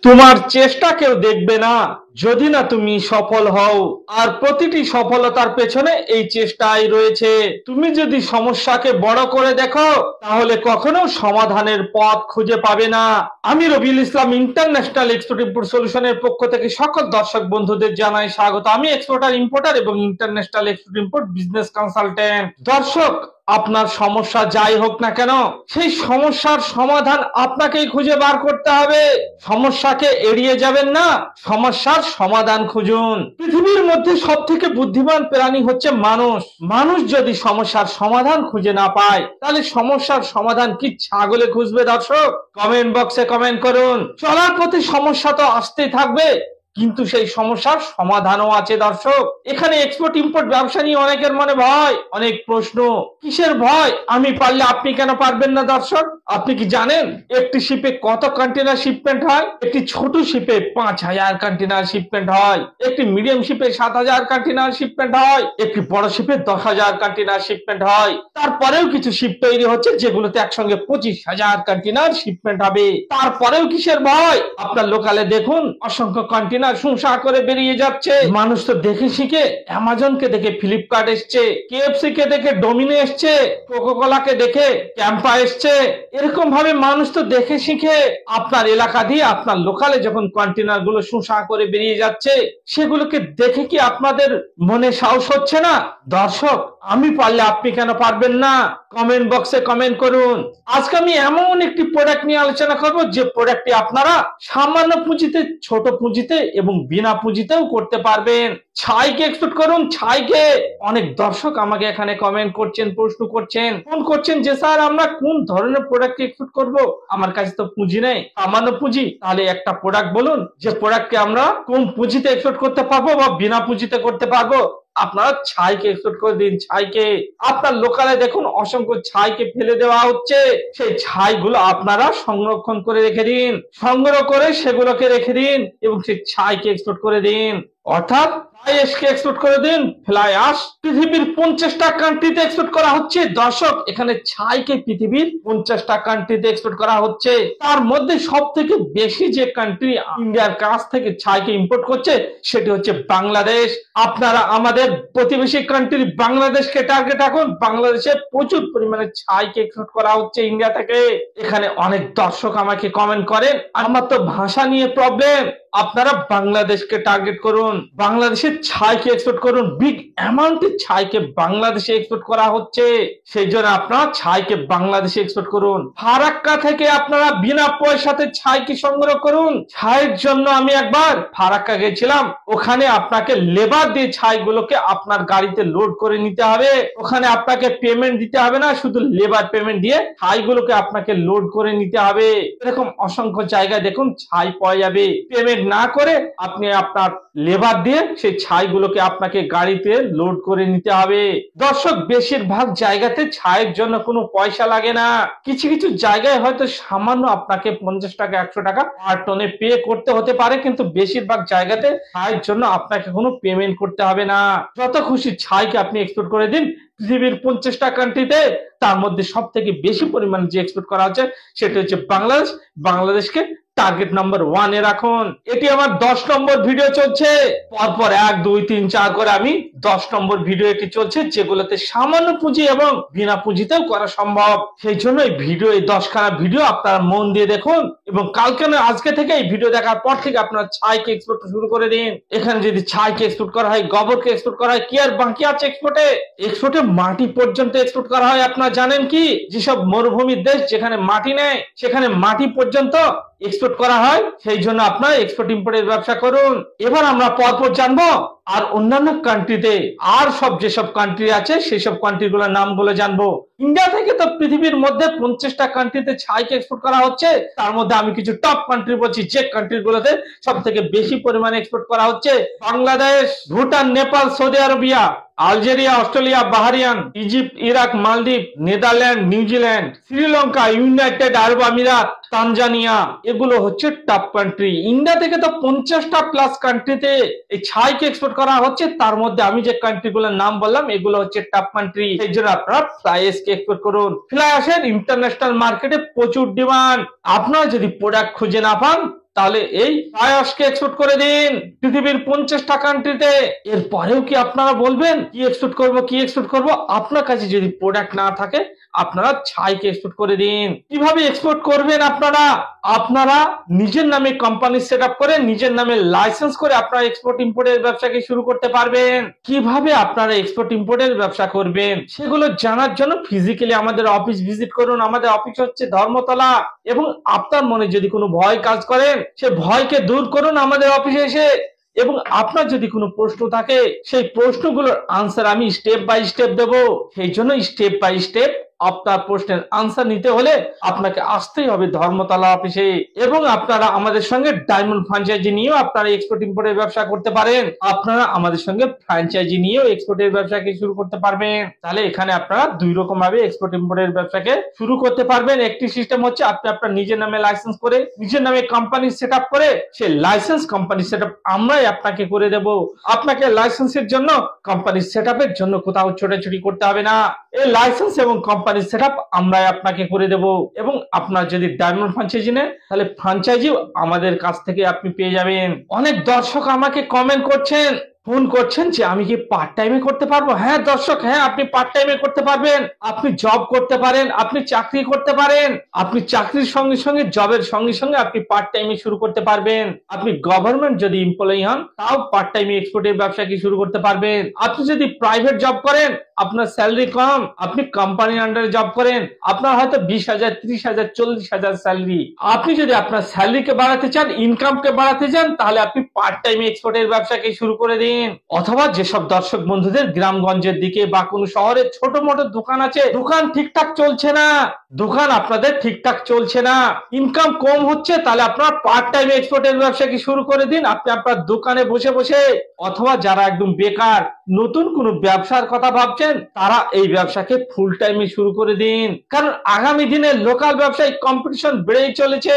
তোমার চেষ্টা কেউ দেখবে না যদি না তুমি সফল হও। আর প্রতিটি সফলতার পেছনে এই চেষ্টাই রয়েছে। তুমি যদি সমস্যাকে বড় করে দেখো তাহলে কখনো সমাধানের পথ খুঁজে পাবে না। আমি Rabiul Islam international export import সলিউশনের পক্ষ থেকে সকল দর্শক বন্ধুদের জানাই স্বাগত। আমি এক্সপোর্টার ইম্পোর্টার এবং international export import business consultant. দর্শক, আপনার সমস্যা যাই হোক না কেন সেই সমস্যার সমাধান আপনাকেই খুঁজে বার করতে হবে। সমস্যাকে এড়িয়ে যাবেন না, সমস্যার সমাধান খুঁজুন। পৃথিবীর মধ্যে সব থেকে বুদ্ধিমান প্রাণী হচ্ছে মানুষ। মানুষ যদি সমস্যার সমাধান খুঁজে না পায় তাহলে সমস্যার সমাধান কি ছাগলে খুঁজবে? দর্শক, কমেন্ট বক্সে কমেন্ট করুন। চলার পথে সমস্যা তো আসতেই থাকবে, কিন্তু সেই সমস্যার সমাধানও আছে। দর্শক, এখানে এক্সপোর্ট ইম্পোর্ট ব্যবসা নিয়ে অনেকের মনে ভয়, অনেক প্রশ্ন। কিসের ভয়? আমি পারলে আপনি কেন পারবেন না? দর্শক, আপনি কি জানেন একটি শিপে কত কন্টেনার শিপমেন্ট হয়? একটি ছোট শিপে 5,000 কন্টেনার শিপমেন্ট হয়, একটি মিডিয়াম শিপে 7,000 কন্টেনার শিপমেন্ট হয়, একটি বড় শিপে 10,000 কন্টেনার শিপমেন্ট হয়। তারপরেও কিছু শিপ তৈরি হচ্ছে যেগুলোতে একসঙ্গে 25,000 কন্টেনার শিপমেন্ট হবে। তারপরেও কিসের ভয়? আপনার লোকালে দেখুন অসংখ্য কন্টেনার সুসা করে বেরিয়ে যাচ্ছে। মানুষ তো দেখে শিখে। অ্যামাজনকে দেখে ফ্লিপকার্ট এসছে, কেএফসি কে দেখে ডোমিনো এসছে, কোকাকোলাকে দেখে ক্যাম্পা এসছে। এরকম ভাবে মানুষ তো দেখে শিখে। আপনার এলাকা দিয়ে আপনার লোকালে যখন কন্টেনার গুলো সুসা করে বেরিয়ে যাচ্ছে সেগুলোকে দেখে কি আপনাদের মনে সাহস হচ্ছে না? দর্শক, আমি পারলে আপনি কেন পারবেন না? কমেন্ট বক্সে কমেন্ট করুন। আজকে আমি এমন একটি প্রোডাক্ট নিয়ে আলোচনা করব যে প্রোডাক্টটি আপনারা সামান্য পুঁজিতে, ছোট পুঁজিতে এবং বিনা পুঁজিতেও করতে পারবেন। ছাইকে এক্সপোর্ট করুন, ছাইকে। অনেক দর্শক আমাকে এখানে কমেন্ট করছেন, প্রশ্ন করছেন, ফোন করছেন যে স্যার আমরা কোন ধরনের প্রোডাক্ট এক্সপোর্ট করব, আমার কাছে তো পুঁজি নেই, সামান্য পুঁজি। তাহলে একটা প্রোডাক্ট বলুন যে প্রোডাক্টকে আমরা কোন পুঁজিতে এক্সপোর্ট করতে পারবো বা বিনা পুঁজিতে করতে পারবো। আপনারা ছাইকে এক্সপোর্ট করে দিন। ছাইকে আপনার লোকালে দেখুন অসংখ্য ছাইকে ফেলে দেওয়া হচ্ছে। সেই ছাইগুলো আপনারা সংরক্ষণ করে রেখে দিন, সংগ্রহ করে সেগুলোকে রেখে দিন এবং সেই ছাইকে এক্সপোর্ট করে দিন। অর্থাৎ ফ্লাই অ্যাশকে এক্সপোর্ট করে দিন। ফ্লাই অ্যাশ পৃথিবীর 50টা কান্ট্রিতে এক্সপোর্ট করা হচ্ছে। দর্শক, এখানে ছাইকে পৃথিবীর 50টা কান্ট্রিতে এক্সপোর্ট করা হচ্ছে। তার মধ্যে সব থেকে বেশি যে কান্ট্রি ইন্ডিয়ার কাছ থেকে ছাইকে ইম্পোর্ট করছে সেটি হচ্ছে বাংলাদেশ। আপনারা আমাদের প্রতিবেশী কান্ট্রি বাংলাদেশকে টার্গেট রাখুন। বাংলাদেশে প্রচুর পরিমাণে ছাইকে এক্সপোর্ট করা হচ্ছে ইন্ডিয়া থেকে। এখানে অনেক দর্শক আমাকে কমেন্ট করেন আমার তো ভাষা নিয়ে প্রবলেম, আপনারা বাংলাদেশকে টার্গেট করুন, বাংলাদেশের ছাইকে এক্সপোর্ট করুন। বিগ অ্যামাউন্টের ছাইকে বাংলাদেশে এক্সপোর্ট করা হচ্ছে, সেই জন্য আপনারা ছাইকে বাংলাদেশে এক্সপোর্ট করুন। ফারাক্কা থেকে আপনারা বিনা পয়সাতে ছাইকে সংগ্রহ করুন। ছাইয়ের জন্য আমি একবার ফারাক্কা গেছিলাম, ওখানে আপনাকে লেবার দিয়ে ছাইগুলোকে আপনার গাড়িতে লোড করে নিতে হবে। ওখানে আপনাকে পেমেন্ট দিতে হবে না, শুধু লেবার পেমেন্ট দিয়ে ছাইগুলোকে আপনাকে লোড করে নিতে হবে। এরকম অসংখ্য জায়গায় দেখুন ছাই পাওয়া যাবে। পেমেন্ট না করে আপনি আপনার লেবার দিয়ে সেই ছাইগুলোকে আপনাকে গাড়িতে লোড করে নিতে হবে। দর্শক, বেশিরভাগ জায়গাতে ছাইয়ের জন্য কোনো পয়সা লাগে না। কিছু কিছু জায়গায় হয়তো সামান্য আপনাকে 50 টাকা 100 টাকা পার টনে পে করতে হতে পারে, কিন্তু বেশিরভাগ জায়গাতে ছাইয়ের জন্য আপনাকে কোনো পেমেন্ট করতে হবে না। যত খুশি ছাইকে আপনি এক্সপোর্ট করে দিন পৃথিবীর 50টা কান্ট্রিতে। তার মধ্যে সব থেকে বেশি পরিমাণে যে এক্সপোর্ট করা হচ্ছে সেটা হচ্ছে বাংলাদেশ। বাংলাদেশকে টার্গেট নাম্বার 1 এ রাখুন। এটি আমার 10 নম্বর ভিডিও চলছে। পরপর 1 2 3 4 করে আমি 10 নম্বর ভিডিও এটি চলছে, যেগুলোতে সামান্য পুঁজি এবং বিনা পুঁজিতেও করা সম্ভব। সেই জন্য এই ভিডিও, এই 10খানা ভিডিও আপনারা মন দিয়ে দেখুন এবং কালকে না আজকে থেকে এই ভিডিও দেখার পর থেকে আপনারা ছাইকে এক্সপোর্ট শুরু করে দিন। এখানে যদি ছাইকে এক্সপোর্ট করা হয়, গোবরকে এক্সপোর্ট করা হয়, কি আর বাকি আছে এক্সপোর্টে? এক্সপোর্টে মাটি পর্যন্ত এক্সপোর্ট করা হয়। আপনারা জানেন কি, যেসব মরুভূমির দেশ যেখানে মাটি নেই সেখানে মাটি পর্যন্ত এক্সপোর্ট করা হয়। সেই জন্য আপনারা এক্সপোর্ট ইম্পোর্টের ব্যবসা করুন। এবার আমরা পরপর জানবো আর অন্যান্য কান্ট্রিতে আর সব যেসব কান্ট্রি আছে সেই সব কান্ট্রিগুলোর নামগুলো জানবো। ইন্ডিয়া থেকে তো পৃথিবীর মধ্যে 50টা কান্ট্রিতে ছাইকে এক্সপোর্ট করা হচ্ছে। তার মধ্যে আমি কিছু টপ কান্ট্রি বলছি যে কান্ট্রিগুলোতে সব থেকে বেশি পরিমাণে এক্সপোর্ট করা হচ্ছে। Bangladesh, Bhutan, Nepal, Saudi Arabia, Algeria, Australia, Bahrain, Egypt, Iraq, মালদ্বীপ, নেদারল্যান্ড, নিউজিল্যান্ড, শ্রীলঙ্কা, ইউনাইটেড আরব আমিরাত, তানজানিয়া, এগুলো হচ্ছে টপ কান্ট্রি। ইন্ডিয়া থেকে তো 50টা প্লাস কান্ট্রিতে এই ছাইকে এক্সপোর্ট করা হচ্ছে। তার মধ্যে আমি যে কান্ট্রিগুলোর নাম বললাম এগুলো হচ্ছে টপ কান্ট্রি। সেই জন্য আপনারা ফ্লাই অ্যাশকে এক্সপোর্ট করুন। ফ্লাই অ্যাশের ইন্টারন্যাশনাল মার্কেটে প্রচুর ডিমান্ড। আপনারা যদি প্রোডাক্ট খুঁজে না পান তাহলে এই পায়াসকে এক্সপোর্ট করে দিন পৃথিবীর 50টা কান্ট্রিতে। এরপরেও কি আপনারা বলবেন কি এক্সপোর্ট করব কি এক্সপোর্ট করব? আপনার কাছে যদি প্রোডাক্ট না থাকে আপনারা ছাইকে এক্সপোর্ট করে দিন। কিভাবে এক্সপোর্ট করবেন আপনারা? আপনারা নিজের নামে কোম্পানি সেট আপ করে নিজের নামে লাইসেন্স করে আপনারা এক্সপোর্ট ইম্পোর্টের ব্যবসাকে শুরু করতে পারবেন। কিভাবে আপনারা এক্সপোর্ট ইম্পোর্টের ব্যবসা করবেন সেগুলো জানার জন্য ফিজিক্যালি আমাদের অফিস ভিজিট করুন। আমাদের অফিস হচ্ছে ধর্মতলা। এবং আপনার মনে যদি কোনো ভয় কাজ করেন সে ভয়কে দূর করুন আমাদের অফিসে এসে। এবং আপনার যদি কোনো প্রশ্ন থাকে সেই প্রশ্নগুলোর আনসার আমি স্টেপ বাই স্টেপ দেবো। সেই জন্য স্টেপ বাই স্টেপ আপনার প্রশ্নের আনসার নিতে হলে আপনাকে আসতেই হবে ধর্মতলা অফিসে। এবং আপনারা আমাদের সঙ্গে ডায়মন্ড ফ্র্যাঞ্চাইজি নিয়েও আপনারা এক্সপোর্ট ইম্পোর্টের ব্যবসা করতে পারেন। আপনারা আমাদের সঙ্গে ফ্র্যাঞ্চাইজি নিয়েও এক্সপোর্টের ব্যবসাকে শুরু করতে পারবেন। তাহলে এখানে আপনারা দুই রকম ভাবে এক্সপোর্ট ইম্পোর্টের ব্যবসাকে শুরু করতে পারবেন। একটি সিস্টেম হচ্ছে আপনি আপনার নিজের নামে লাইসেন্স করে নিজের নামে কোম্পানি সেট আপ করে সেই লাইসেন্স কোম্পানি সেট আপ আমরাই আপনাকে করে দেব। আপনাকে লাইসেন্সের জন্য কোম্পানি সেট আপের জন্য কোথাও ছোটাছুটি করতে হবে না। এই লাইসেন্স এবং কোম্পানি সেটআপ আমরাই আপনাকে করে দেব। এবং আপনার যদি ডায়মন্ড ফ্র্যাঞ্চাইজি নেন তাহলে ফ্র্যাঞ্চাইজি আমাদের কাছ থেকে আপনি পেয়ে যাবেন। অনেক দর্শক আমাকে কমেন্ট করছেন, ফোন করছেন যে আমি কি পার্ট টাইমে করতে পারবো? হ্যাঁ দর্শক, হ্যাঁ আপনি পার্ট টাইমে করতে পারবেন। আপনি জব করতে পারেন, আপনি চাকরি করতে পারেন। আপনি চাকরির সঙ্গে সঙ্গে জবের সঙ্গে সঙ্গে আপনি পার্ট টাইমে শুরু করতে পারবেন। আপনি গভর্নমেন্ট যদি এমপ্লয়ি হন তাও পার্ট টাইমে এক্সপোর্টের ব্যবসা কি শুরু করতে পারবেন। আপনি যদি প্রাইভেট জব করেন আপনার স্যালারি কম, আপনি কোম্পানির আন্ডারে জব করেন, আপনার হয়তো 20,000 30,000 40,000 স্যালারি। আপনি যদি আপনার স্যালারিকে বাড়াতে চান, ইনকামকে বাড়াতে চান, তাহলে আপনি পার্ট টাইমে এক্সপোর্টের ব্যবসাকে শুরু করে দিন। অথবা যেসব দর্শক বন্ধুদের গ্রামগঞ্জের দিকে বা কোনো শহরে ছোট মোটো দোকান আছে, দোকান ঠিকঠাক চলছে না, দোকান আপনাদের ঠিকঠাক চলছে না, ইনকাম কম হচ্ছে, তাহলে আপনার পার্ট টাইম এক্সপোর্টের ব্যবসাকে শুরু করে দিন আপনি আপনার দোকানে বসে বসে। অথবা যারা একদম বেকার নতুন কোনো ব্যবসার কথা ভাবছেন তারা এই ব্যবসাকে ফুল টাইমে শুরু করে দিন। কারণ আগামী দিনে লোকাল ব্যবসায় কম্পিটিশন বেড়েই চলেছে।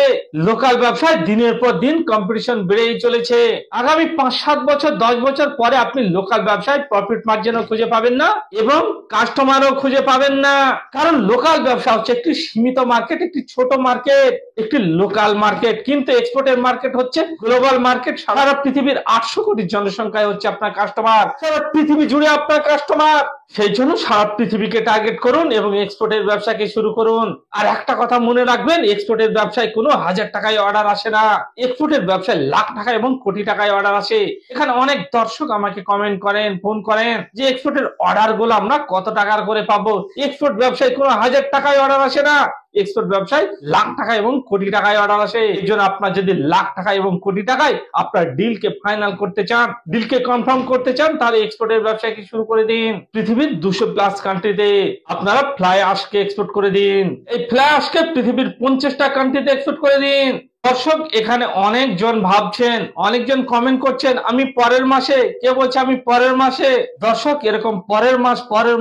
লোকাল ব্যবসায় দিনের পর দিন কম্পিটিশন বেড়েই চলেছে। আগামী 5-7 বছর 10 বছর পরে আপনি লোকাল ব্যবসায় প্রফিট মার্জিনও খুঁজে পাবেন না এবং কাস্টমারও খুঁজে পাবেন না। কারণ লোকাল ব্যবসা হচ্ছে একটি সীমিত মার্কেট, একটি ছোট মার্কেট, একটি লোকাল মার্কেট। কিন্তু এক্সপোর্টের মার্কেট হচ্ছে গ্লোবাল মার্কেট। সারা পৃথিবীর 800 কোটি জনসংখ্যায় হচ্ছে আপনার কাস্টমার, সারা পৃথিবী জুড়ে আপনার কাস্টমার। সেই জন্য সারা পৃথিবীকে টার্গেট করুন এবং এক্সপোর্টের ব্যবসাকে শুরু করুন। আর একটা কথা মনে রাখবেন, এক্সপোর্টের ব্যবসায় কোনো 1000 টাকায় অর্ডার আসে না, এক্সপোর্টের ব্যবসায় লাখ টাকা এবং কোটি টাকায় অর্ডার আসে। এখানে অনেক দর্শক আমাকে কমেন্ট করেন, ফোন করেন যে এক্সপোর্টের অর্ডার গুলো আমরা কত টাকার করে পাবো। এক্সপোর্ট ব্যবসায় কোনো 1000 টাকায় অর্ডার আসে না, এক্সপোর্ট ব্যবসায় লাখ টাকা এবং কোটি টাকায় অর্ডার আসে। এই জন্য আপনার যদি লাখ টাকা এবং কোটি টাকায় আপনার ডিলকে ফাইনাল করতে চান, ডিলকে কনফার্ম করতে চান, তাহলে এক্সপোর্টের ব্যবসাকে শুরু করে দিন। পৃথিবীর 200+ কান্ট্রিতে আপনারা ফ্লাই আশকে এক্সপোর্ট করে দিন। এই ফ্লাই আশকে পৃথিবীর 50টা কান্ট্রিতে এক্সপোর্ট করে দিন। দর্শক এখানে অনেকজন ভাবছেন, অনেকজন কমেন্ট করছেন আমি পরের মাসে, কে বলছে আমি পরের মাসে। দর্শক এরকম পরের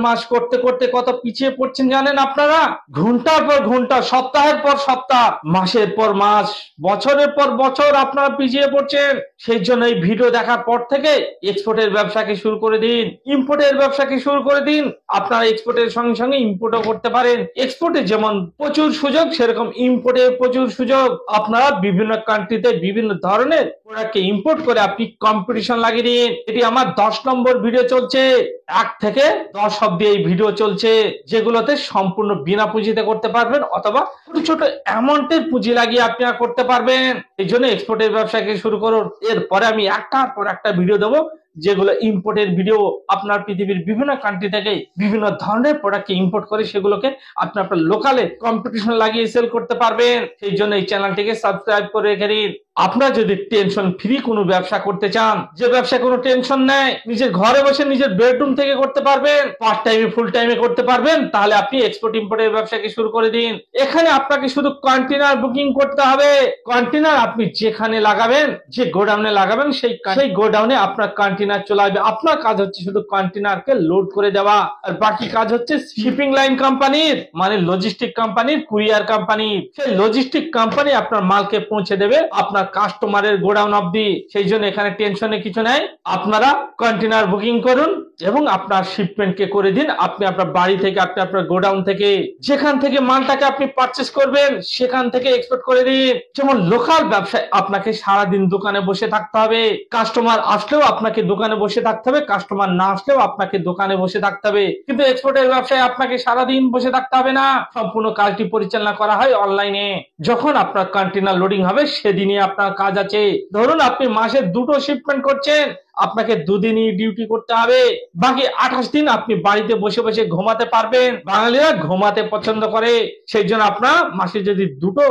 মাস করতে করতে কত পিছিয়ে পড়ছেন জানেন আপনারা? ঘন্টার পর ঘন্টা, সপ্তাহের পর সপ্তাহ, মাসের পর মাস, বছরের পর বছর আপনারা পিছিয়ে পড়ছেন। সেই জন্য এই ভিডিও দেখার পর থেকে এক্সপোর্টের ব্যবসাকে শুরু করে দিন, ইম্পোর্টের ব্যবসাকে শুরু করে দিন। আপনারা এক্সপোর্টের সঙ্গে সঙ্গে ইম্পোর্টও করতে পারেন। এক্সপোর্টে যেমন প্রচুর সুযোগ সেরকম ইম্পোর্টে প্রচুর সুযোগ। আপনারা বিভিন্ন কান্ট্রিতে বিভিন্ন ধরনের প্রোডাক্টকে ইম্পোর্ট করে আপনি কম্পিটিশন লাগিয়ে দিন। এটি আমার 10 নম্বর ভিডিও চলছে, 1 থেকে 10 অব্দি এই ভিডিও চলছে, যেগুলোতে সম্পূর্ণ বিনা পুঁজিতে করতে পারবেন অথবা ছোট ছোট অ্যামাউন্টের পুঁজি লাগিয়ে আপনি করতে পারবেন। এই জন্য এক্সপোর্টের ব্যবসাকে শুরু করুন। এরপরে আমি একটার পর একটা ভিডিও দেবো যেগুলো ইম্পোর্টের ভিডিও। আপনার পৃথিবীর বিভিন্ন কান্ট্রি থেকে বিভিন্ন ধরনের প্রোডাক্টকে ইম্পোর্ট করে সেগুলোকে আপনি আপনার লোকালে কম্পিটিশন লাগিয়ে সেল করতে পারবেন। সেই জন্য এই চ্যানেলটিকে সাবস্ক্রাইব করে রেখে দিন। আপনারা যদি টেনশন ফ্রি কোনো ব্যবসা করতে চান, যে ব্যবসা কোনো টেনশন নেই, নিজের ঘরে বসে নিজের বেডরুম থেকে করতে পারবেন, পার্ট টাইমে ফুল টাইমে করতে পারবেন, তাহলে আপনি এক্সপোর্ট ইম্পোর্টের ব্যবসাকে শুরু করে দিন। এখানে আপনাকে শুধু কন্টেনার বুকিং করতে হবে। কন্টেনার আপনি যেখানে লাগাবেন, যে গোডাউনে লাগাবেন সেই গোডাউনে আপনার কন্টেনার চলে আসবে। আপনার কাজ হচ্ছে শুধু কন্টেনারকে লোড করে দেওয়া, আর বাকি কাজ হচ্ছে শিপিং লাইন কোম্পানির, মানে লজিস্টিক কোম্পানির, কুরিয়ার কোম্পানির। সেই লজিস্টিক কোম্পানি আপনার মালকে পৌঁছে দেবে আপনার কাস্টমারের গোডাউন অবধি। সেই জন্য এখানে টেনশনে কিছু নাই। আপনারা কন্টেনার বুকিং করুন, এবং আপনার শিপমেন্টকে করে দিন আপনি আপনার বাড়ি থেকে, আপনি আপনার গোডাউন থেকে, যেখান থেকে মালটাকে আপনি পারচেস করবেন সেখান থেকে এক্সপোর্ট করে দিন। যেমন লোকাল ব্যবসায় আপনাকে সারাদিন দোকানে বসে থাকতে হবে, কাস্টমার আসলেও আপনাকে দোকানে বসে থাকতে হবে, কাস্টমার না আসলেও আপনাকে দোকানে বসে থাকতে হবে। কিন্তু এক্সপোর্টের ব্যবসায় আপনাকে সারাদিন বসে থাকতে হবে না, সম্পূর্ণ কাজটি পরিচালনা করা হয় অনলাইনে। যখন আপনার কন্টেনার লোডিং হবে সেদিনই আপনার কাজ আছে। ধরুন আপনি মাসে 2টো শিপমেন্ট করছেন, আপনাকে 2 দিনই ডিউটি করতে হবে, বাকি 28 দিন আপনি বাড়িতে বসে বসে ঘুমাতে পারবেন। বাঙালিরা ঘুমাতে পছন্দ করে, সেই জন্য আপনার মাসে যদি 2টো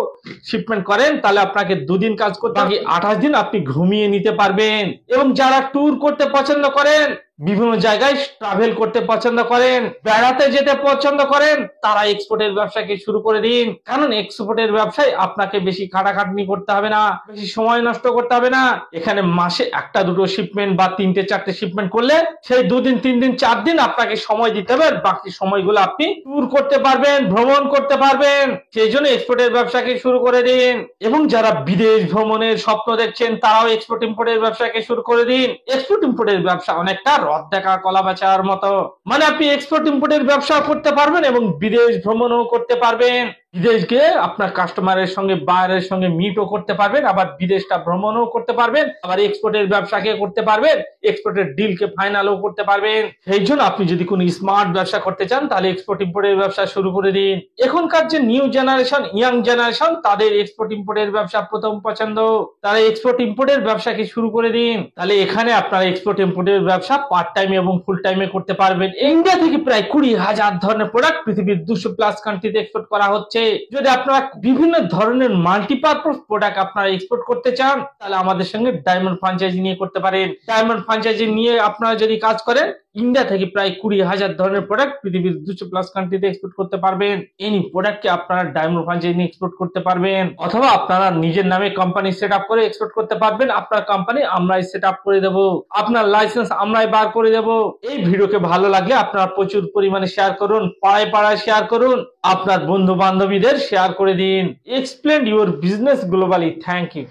শিপমেন্ট করেন তাহলে আপনাকে 2 দিন কাজ করতে, বাকি 28 দিন আপনি ঘুমিয়ে নিতে পারবেন। এবং যারা ট্যুর করতে পছন্দ করেন, বিভিন্ন জায়গায় ট্রাভেল করতে পছন্দ করেন, বেড়াতে যেতে পছন্দ করেন, তারা এক্সপোর্টের ব্যবসাকে শুরু করে দিন। কারণ এক্সপোর্টের ব্যবসায় আপনাকে বেশি খাটাখাটনি করতে হবে না, বেশি সময় নষ্ট করতে হবে না। এখানে মাসে 1-2টো শিপমেন্ট বা 3-4টে শিপমেন্ট করলে সেই 2 দিন 3 দিন 4 দিন আপনাকে সময় দিতে হবে, বাকি সময়গুলো আপনি ট্যুর করতে পারবেন, ভ্রমণ করতে পারবেন। সেই জন্য এক্সপোর্টের ব্যবসাকে শুরু করে দিন। এবং যারা বিদেশ ভ্রমণের স্বপ্ন দেখছেন তারাও এক্সপোর্ট ইম্পোর্টের ব্যবসাকে শুরু করে দিন। এক্সপোর্ট ইম্পোর্টের ব্যবসা অনেকটা রথ দেখা কলা বেচার মতো, মানে আপনি এক্সপোর্ট ইম্পোর্টের ব্যবসা করতে পারবেন এবং বিদেশ ভ্রমণও করতে পারবেন। বিদেশ গিয়ে আপনার কাস্টমারের সঙ্গে, বায়ারের সঙ্গে মিটও করতে পারবেন, আবার বিদেশটা ভ্রমণও করতে পারবেন, আবার এক্সপোর্টের ব্যবসাকে করতে পারবেন, এক্সপোর্টের ডিলকে ফাইনালও করতে পারবেন। সেই জন্য আপনি যদি কোনো স্মার্ট ব্যবসা করতে চান তাহলে এক্সপোর্ট ইম্পোর্টের ব্যবসা শুরু করে দিন। এখনকার যে নিউ জেনারেশন, ইয়াং জেনারেশন, তাদের এক্সপোর্ট ইম্পোর্টের ব্যবসা প্রথম পছন্দ, তারা এক্সপোর্ট ইম্পোর্টের ব্যবসাকে শুরু করে দিন। তাহলে এখানে আপনারা এক্সপোর্ট ইম্পোর্টের ব্যবসা পার্ট টাইমে এবং ফুল টাইমে করতে পারবেন। ইন্ডিয়া থেকে প্রায় 20,000 ধরনের প্রোডাক্ট পৃথিবীর 200+ কান্ট্রিতে এক্সপোর্ট করা হচ্ছে। যদি আপনারা বিভিন্ন ধরনের মাল্টিপারপাস প্রোডাক্ট আপনারা এক্সপোর্ট করতে চান তাহলে আমাদের সঙ্গে ডায়মন্ড ফ্র্যাঞ্চাইজি নিয়ে করতে পারেন। ডায়মন্ড ফ্র্যাঞ্চাইজি নিয়ে আপনারা যদি কাজ করেন, ইন্ডিয়া থেকে প্রায় 20,000 ধরনের প্রোডাক্ট পৃথিবীর 200+ কান্ট্রিতে এক্সপোর্ট করতে পারবেন। এনি প্রোডাক্টকে আপনারা ডায়মন্ড ফ্র্যাঞ্চাইজি নিয়ে এক্সপোর্ট করতে পারবেন, অথবা আপনারা নিজের নামে কোম্পানি সেট আপ করে এক্সপোর্ট করতে পারবেন। আপনার কোম্পানি আমরাই সেট আপ করে দেবো, আপনার লাইসেন্স আমরাই বার করে দেবো। এই ভিডিওকে ভালো লাগলে আপনারা প্রচুর পরিমাণে শেয়ার করুন, পাড়ায় পাড়ায় শেয়ার করুন, আপনার বন্ধু বান্ধবীদের শেয়ার করে দিন। Explain your business globally. Thank you.